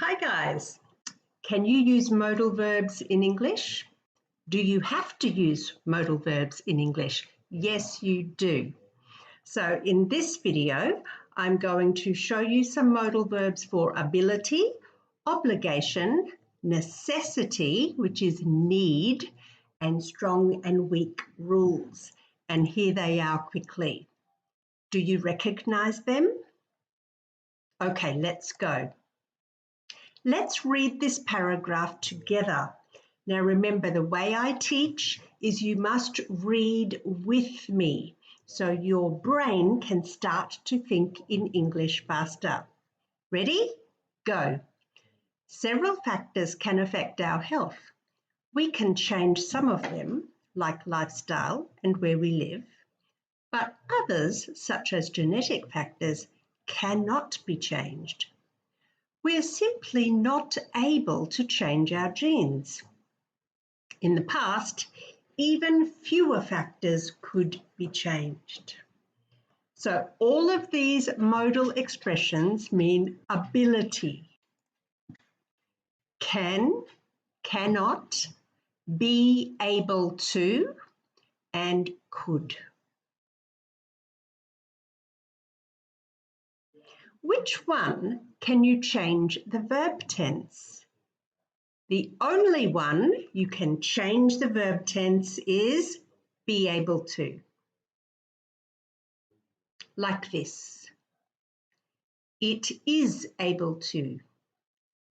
Hi guys, can you use modal verbs in English? Do you have to use modal verbs in English? Yes, you do. So in this video, I'm going to show you some modal verbs for ability, obligation, necessity, which is need, and strong and weak rules. And here they are quickly. Do you recognize them? Okay, let's go. Let's read this paragraph together. Now remember, the way I teach is you must read with me so your brain can start to think in English faster. Ready? Go. Several factors can affect our health. We can change some of them, like lifestyle and where we live, but others, such as genetic factors, cannot be changed. We are simply not able to change our genes. In the past, even fewer factors could be changed. So all of these modal expressions mean ability. Can, cannot, be able to, and could. Which one can you change the verb tense? The only one you can change the verb tense is be able to. Like this. It is able to.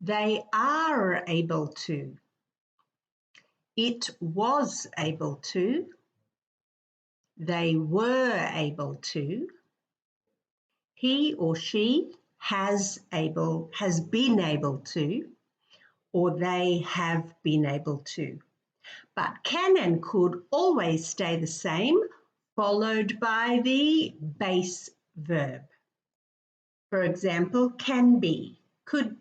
They are able to. It was able to. They were able to. He or she has been able to, or they have been able to. But can and could always stay the same, followed by the base verb. For example, can be, could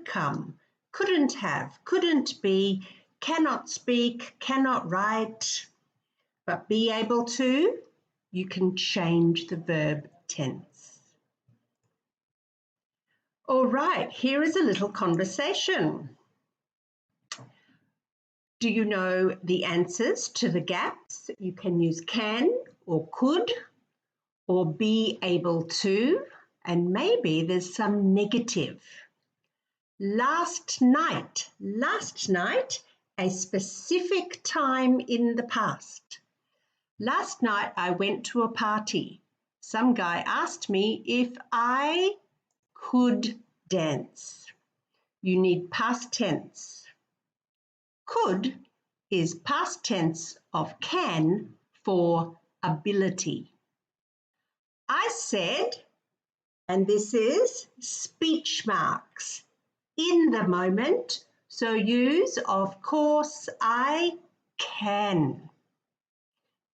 come, couldn't have, couldn't be, cannot speak, cannot write. But be able to, you can change the verb tense. All right, here is a little conversation. Do you know the answers to the gaps? You can use can or could or be able to, and maybe there's some negative. Last night, a specific time in the past. Last night I went to a party. Some guy asked me if I could dance. You need past tense. Could is past tense of can for ability. I said, and this is speech marks, in the moment, so use of course I can.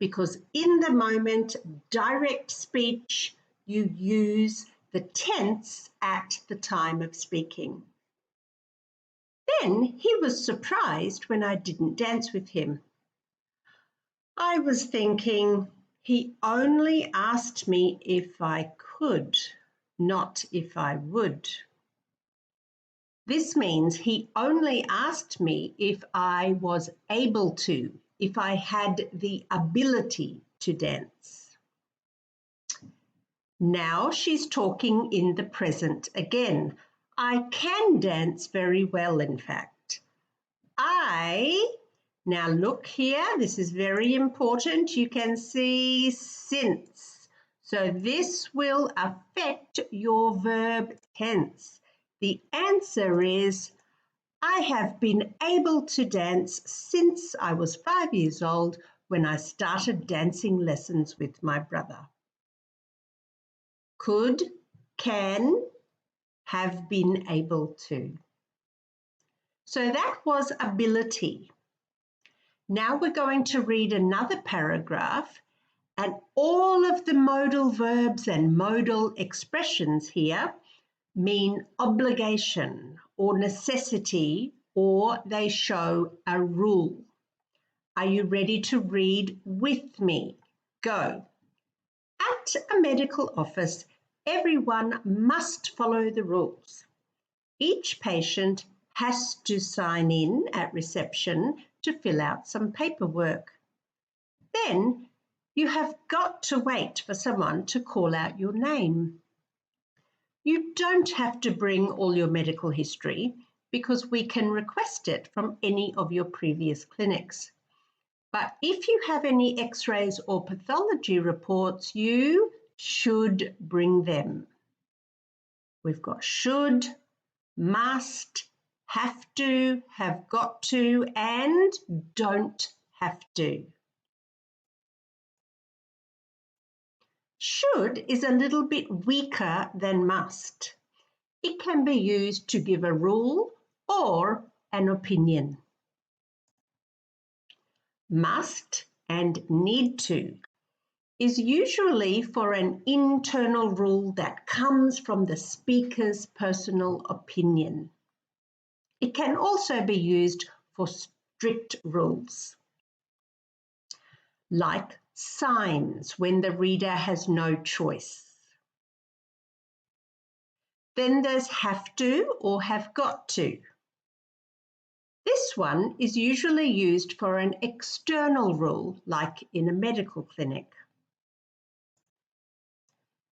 Because in the moment, direct speech, you use the tense at the time of speaking. Then he was surprised when I didn't dance with him. I was thinking, he only asked me if I could, not if I would. This means he only asked me if I was able to, if I had the ability to dance. Now she's talking in the present again. I can dance very well, in fact. Now look here, this is very important. You can see since. So this will affect your verb tense. The answer is, I have been able to dance since I was 5 years old when I started dancing lessons with my brother. Could, can, have been able to. So that was ability. Now we're going to read another paragraph, and all of the modal verbs and modal expressions here mean obligation or necessity, or they show a rule. Are you ready to read with me? Go. At a medical office, everyone must follow the rules. Each patient has to sign in at reception to fill out some paperwork. Then you have got to wait for someone to call out your name. You don't have to bring all your medical history because we can request it from any of your previous clinics. But if you have any x-rays or pathology reports, you should bring them. We've got should, must, have to, have got to, and don't have to. Should is a little bit weaker than must. It can be used to give a rule or an opinion. Must and need to is usually for an internal rule that comes from the speaker's personal opinion. It can also be used for strict rules, like signs when the reader has no choice. Then there's have to or have got to. This one is usually used for an external rule, like in a medical clinic.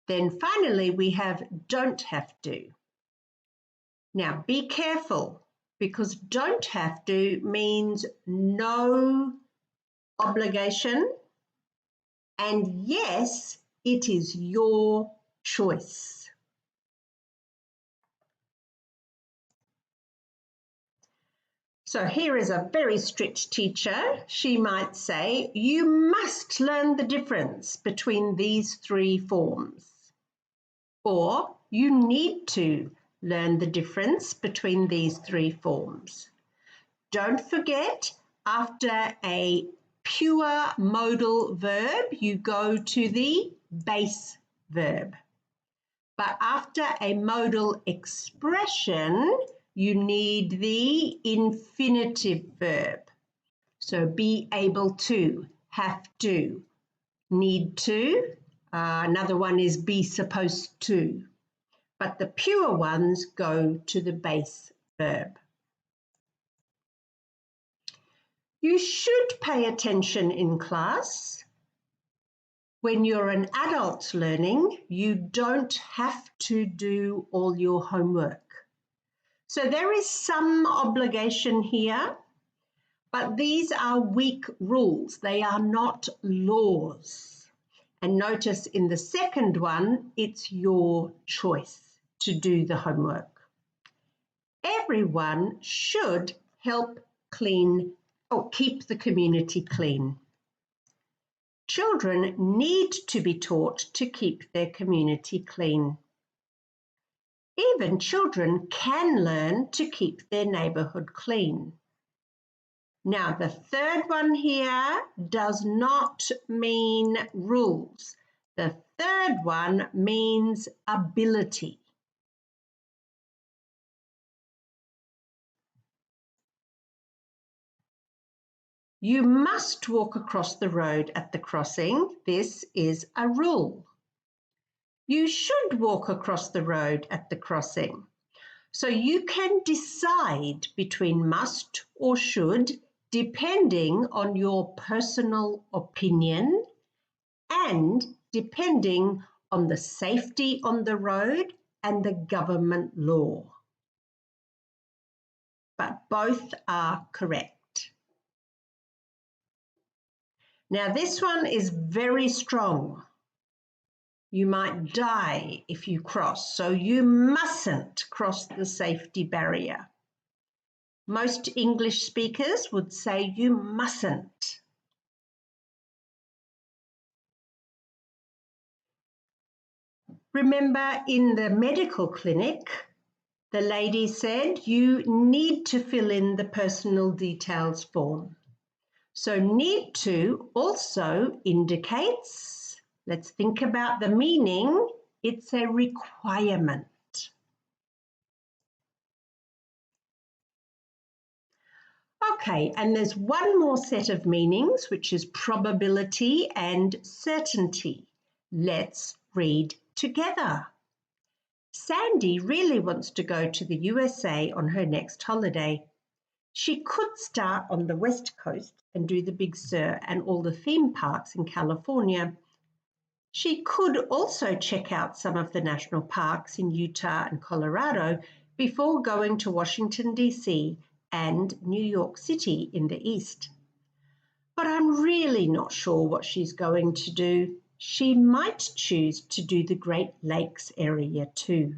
Then finally, we have don't have to. Now, be careful because don't have to means no obligation, and yes, it is your choice. So here is a very strict teacher. She might say, you must learn the difference between these three forms. Or you need to learn the difference between these three forms. Don't forget, after a pure modal verb, you go to the base verb. But after a modal expression, you need the infinitive verb. So be able to, have to, need to. Another one is be supposed to. But the pure ones go to the base verb. You should pay attention in class. When you're an adult learning, you don't have to do all your homework. So there is some obligation here, but these are weak rules. They are not laws. And notice in the second one, it's your choice to do the homework. Everyone should help clean or keep the community clean. Children need to be taught to keep their community clean. Even children can learn to keep their neighbourhood clean. Now, the third one here does not mean rules. The third one means ability. You must walk across the road at the crossing. This is a rule. You should walk across the road at the crossing. So you can decide between must or should depending on your personal opinion and depending on the safety on the road and the government law. But both are correct. Now this one is very strong. You might die if you cross, so you mustn't cross the safety barrier. Most English speakers would say you mustn't. Remember in the medical clinic, the lady said you need to fill in the personal details form. So need to also indicates, let's think about the meaning, it's a requirement. Okay, and there's one more set of meanings, which is probability and certainty. Let's read together. Sandy really wants to go to the USA on her next holiday. She could start on the West Coast and do the Big Sur and all the theme parks in California. She could also check out some of the national parks in Utah and Colorado before going to Washington, D.C. and New York City in the East. But I'm really not sure what she's going to do. She might choose to do the Great Lakes area too.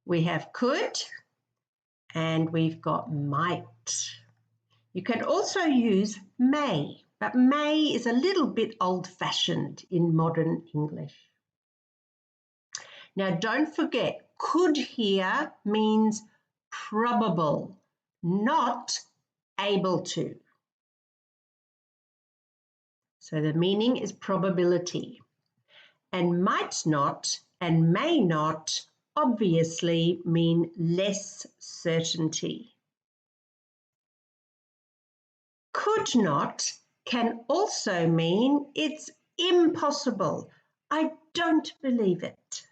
We have could and we've got might. You can also use may, but may is a little bit old-fashioned in modern English. Now don't forget, could here means probable, not able to. So the meaning is probability. And might not and may not obviously mean less certainty. Could not can also mean it's impossible. I don't believe it.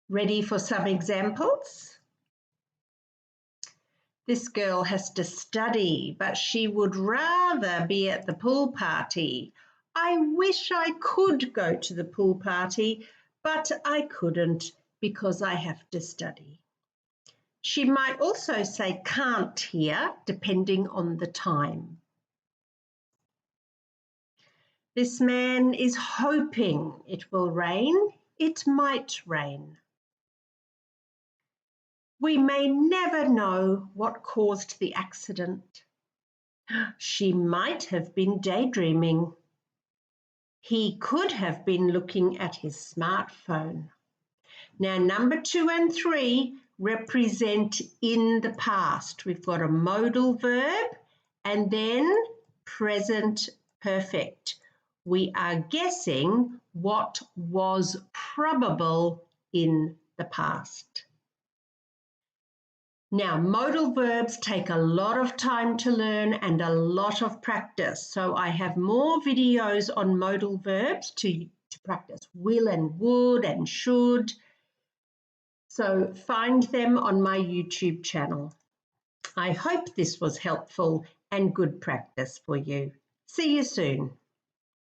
Ready for some examples? This girl has to study, but she would rather be at the pool party. I wish I could go to the pool party, but I couldn't because I have to study. She might also say can't here, depending on the time. This man is hoping it will rain. It might rain. We may never know what caused the accident. She might have been daydreaming. He could have been looking at his smartphone. Now, number 2 and 3 represent in the past. We've got a modal verb and then present perfect. We are guessing what was probable in the past. Now, modal verbs take a lot of time to learn and a lot of practice. So I have more videos on modal verbs to practice will and would and should. So find them on my YouTube channel. I hope this was helpful and good practice for you. See you soon.